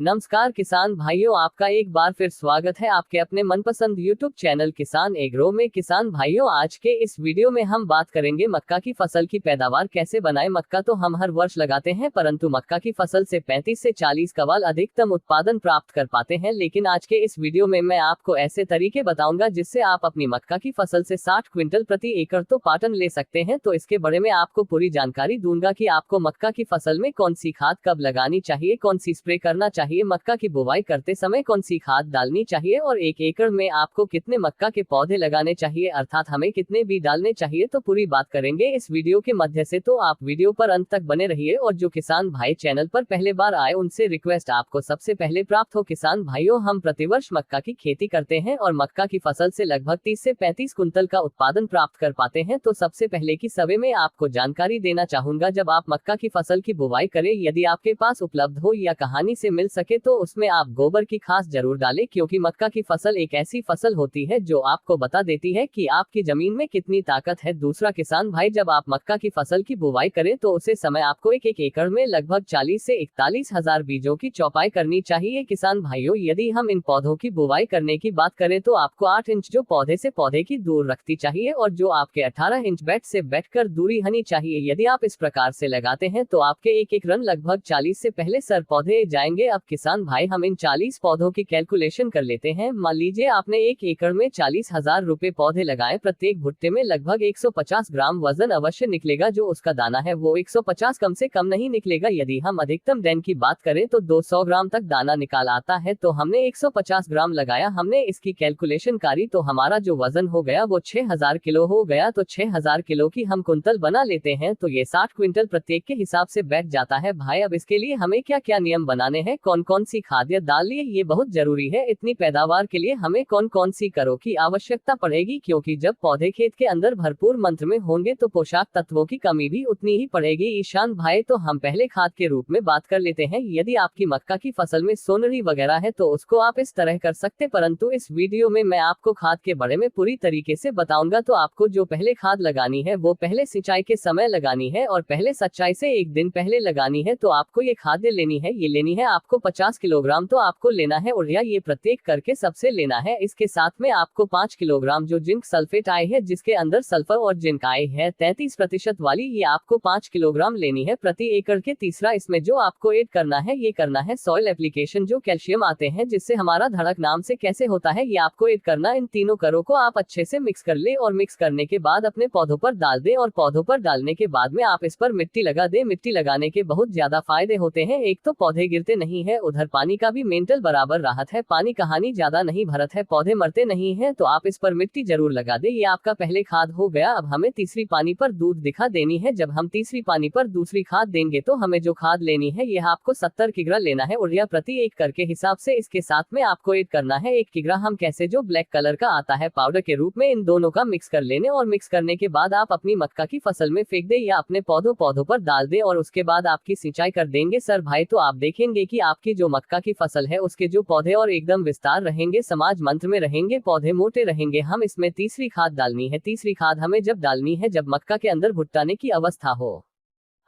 नमस्कार किसान भाइयों, आपका एक बार फिर स्वागत है आपके अपने मनपसंद YouTube चैनल किसान एग्रो में। किसान भाइयों, आज के इस वीडियो में हम बात करेंगे मक्का की फसल की पैदावार कैसे बनाएं। मक्का तो हम हर वर्ष लगाते हैं, परंतु मक्का की फसल से 35 से 40 क्विंटल अधिकतम उत्पादन प्राप्त कर पाते हैं। लेकिन आज के इस वीडियो में मैं आपको ऐसे तरीके बताऊंगा जिससे आप अपनी मक्का की फसल से 60 क्विंटल प्रति एकड़ तो पाटन ले सकते हैं। तो इसके बारे में आपको पूरी जानकारी दूंगा कि आपको मक्का की फसल में कौन सी खाद कब लगानी चाहिए, कौन सी स्प्रे करना चाहिए, मक्का की बुवाई करते समय कौन सी खाद डालनी चाहिए और एक एकड़ में आपको कितने मक्का के पौधे लगाने चाहिए, अर्थात हमें कितने बीज डालने चाहिए। तो पूरी बात करेंगे इस वीडियो के मध्य से, तो आप वीडियो पर अंत तक बने रहिए। और जो किसान भाई चैनल पर पहले बार आए उनसे रिक्वेस्ट आपको सबसे पहले प्राप्त हो। किसान भाइयों, हम प्रतिवर्ष मक्का की खेती करते हैं और मक्का की फसल से लगभग 30 से 35 कुंतल का उत्पादन प्राप्त कर पाते हैं। तो सबसे पहले की सवे में आपको जानकारी देना चाहूंगा, जब आप मक्का की फसल की बुवाई करें, यदि आपके पास उपलब्ध हो या कहानी से मिल सके तो उसमें आप गोबर की खाद जरूर डालें, क्योंकि मक्का की फसल एक ऐसी फसल होती है जो आपको बता देती है कि आपकी जमीन में कितनी ताकत है। दूसरा किसान भाई, जब आप मक्का की फसल की बुवाई करें तो उसे समय आपको एक एकड़ में लगभग 40 से 41 हजार बीजों की चौपाई करनी चाहिए। किसान भाइयों, यदि हम इन पौधों की बुवाई करने की बात करें तो आपको 8 इंच जो पौधे से पौधे की दूर रखती चाहिए और जो आपके 18 इंच बेड से बैठकर दूरी होनी चाहिए। यदि आप इस प्रकार से लगाते हैं तो आपके एक रन लगभग 40 से पहले सर पौधे जाएंगे। अब किसान भाई, हम इन 40 पौधों की कैलकुलेशन कर लेते हैं। मान लीजिए आपने एक एकड़ में 40,000 रुपए पौधे लगाए, प्रत्येक भुट्टे में लगभग 150 ग्राम वजन अवश्य निकलेगा। जो उसका दाना है वो 150 कम से कम नहीं निकलेगा। यदि हम अधिकतम डैन की बात करें तो 200 ग्राम तक दाना निकाल आता है। तो हमने 150 ग्राम लगाया, हमने इसकी कैलकुलेशन करी तो हमारा जो वजन हो गया वो 6000 किलो हो गया। तो 6000 किलो की हम कुंतल बना लेते हैं, तो ये 60 क्विंटल प्रत्येक के हिसाब से बैठ जाता है। भाई, अब इसके लिए हमें क्या क्या नियम बनाने हैं, कौन कौन सी खाद्य डालिए, ये बहुत जरूरी है। इतनी पैदावार के लिए हमें कौन कौन सी करों की आवश्यकता पड़ेगी, क्योंकि जब पौधे खेत के अंदर भरपूर मात्रा में होंगे तो पोषक तत्वों की कमी भी उतनी ही पड़ेगी। ईशान भाई, तो हम पहले खाद के रूप में बात कर लेते हैं। यदि आपकी मक्का की फसल में सोनरी वगैरह है तो उसको आप इस तरह कर सकते, परंतु इस वीडियो में मैं आपको खाद के बारे में पूरी तरीके से बताऊंगा। तो आपको जो पहले खाद लगानी है वो पहले सिंचाई के समय लगानी है और पहले सिंचाई से एक दिन पहले लगानी है। तो आपको ये खाद्य लेनी है, ये लेनी है आपको 50 किलोग्राम तो आपको लेना है यूरिया, ये प्रत्येक करके सबसे लेना है। इसके साथ में आपको 5 किलोग्राम जो जिंक सल्फेट आए है, जिसके अंदर सल्फर और जिंक आए है 33% वाली, ये आपको 5 किलोग्राम लेनी है प्रति एकड़ के। तीसरा, इसमें जो आपको ऐड करना है ये करना है सॉइल एप्लीकेशन, जो कैल्शियम आते हैं जिससे हमारा धड़क नाम से कैसे होता है, ये आपको ऐड करना। इन तीनों करों को आप अच्छे से मिक्स कर ले और मिक्स करने के बाद अपने पौधों पर डाल दे और पौधों पर डालने के बाद में आप इस पर मिट्टी लगा दे। मिट्टी लगाने के बहुत ज्यादा फायदे होते हैं। एक तो पौधे गिरते नहीं है, उधर पानी का भी मेंटल बराबर राहत है, पानी कहानी ज्यादा नहीं भरत है, पौधे मरते नहीं है। तो आप इस पर मिट्टी जरूर लगा दे। ये आपका पहले खाद हो गया। अब हमें तीसरी पानी पर दूध दिखा देनी है। जब हम तीसरी पानी पर दूसरी खाद देंगे तो हमें जो खाद लेनी है यह आपको 70 किग्रा लेना है यूरिया प्रति एकड़ के हिसाब से। इसके साथ में आपको ऐड करना है 1 किग्रा हम कैसे जो ब्लैक कलर का आता है पाउडर के रूप में। इन दोनों का मिक्स कर लेने और मिक्स करने के बाद आप अपनी मक्का की फसल में फेंक दे या अपने पौधों पर डाल दे और उसके बाद आपकी सिंचाई कर देंगे। सर भाई, तो आप देखेंगे कि आपकी जो मक्का की फसल है उसके जो पौधे और एकदम विस्तार रहेंगे, समाज मंत्र में रहेंगे, पौधे मोटे रहेंगे। हम इसमें तीसरी खाद डालनी है। तीसरी खाद हमें जब डालनी है जब मक्का के अंदर भुट्टाने की अवस्था हो,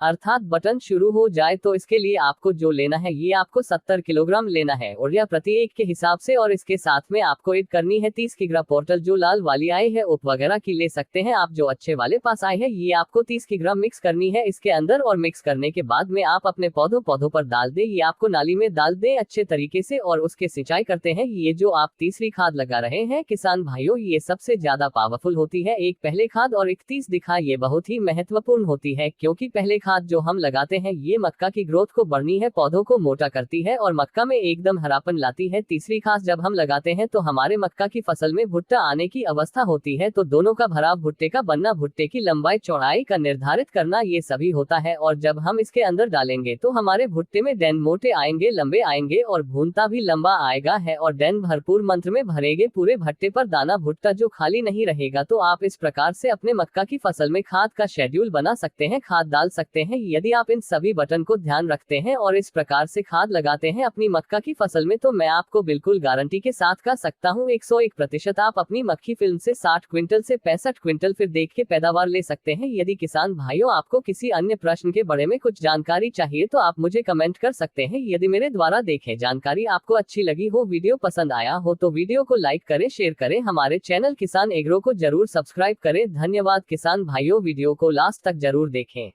अर्थात बटन शुरू हो जाए। तो इसके लिए आपको जो लेना है ये आपको 70 किलोग्राम लेना है यूरिया प्रति एक के हिसाब से और इसके साथ में आपको ऐड करनी है 30 किग्रा पोर्टल, जो लाल वाली आए है उप वगैरह की ले सकते हैं आप, जो अच्छे वाले पास आए हैं, ये आपको 30 किग्रा मिक्स करनी है इसके अंदर। और मिक्स करने के बाद में आप अपने पौधों पर डाल दे, ये आपको नाली में डाल दे अच्छे तरीके से और उसके सिंचाई करते हैं। ये जो आप तीसरी खाद लगा रहे हैं किसान भाइयों, ये सबसे ज्यादा पावरफुल होती है। एक पहले खाद और 31 दिखा, ये बहुत ही महत्वपूर्ण होती है, क्योंकि पहले खाद जो हम लगाते हैं ये मक्का की ग्रोथ को बढ़नी है, पौधों को मोटा करती है और मक्का में एकदम हरापन लाती है। तीसरी खाद जब हम लगाते हैं तो हमारे मक्का की फसल में भुट्टा आने की अवस्था होती है, तो दोनों का भराव, भुट्टे का बनना, भुट्टे की लंबाई चौड़ाई का निर्धारित करना, ये सभी होता है। और जब हम इसके अंदर डालेंगे तो हमारे भुट्टे में डैन मोटे आएंगे, लंबे आएंगे और भूनता भी लंबा आएगा है और डैन भरपूर मंत्र में भरेंगे पूरे भट्टे पर, दाना भुट्टा जो खाली नहीं रहेगा। तो आप इस प्रकार से अपने मक्का की फसल में खाद का शेड्यूल बना सकते हैं, खाद डाल सकते सकते हैं। यदि आप इन सभी बटन को ध्यान रखते हैं और इस प्रकार से खाद लगाते हैं अपनी मक्का की फसल में, तो मैं आपको बिल्कुल गारंटी के साथ कह सकता हूँ 101% आप अपनी मक्की फिल्म से 60 क्विंटल से 65 क्विंटल फिर देख के पैदावार ले सकते हैं। यदि किसान भाइयों आपको किसी अन्य प्रश्न के बारे में कुछ जानकारी चाहिए तो आप मुझे कमेंट कर सकते हैं। यदि मेरे द्वारा देखे जानकारी आपको अच्छी लगी हो, वीडियो पसंद आया हो तो वीडियो को लाइक करें, शेयर करें, हमारे चैनल किसान एग्रो को जरूर सब्सक्राइब करें। धन्यवाद किसान भाइयों, वीडियो को लास्ट तक जरूर देखें।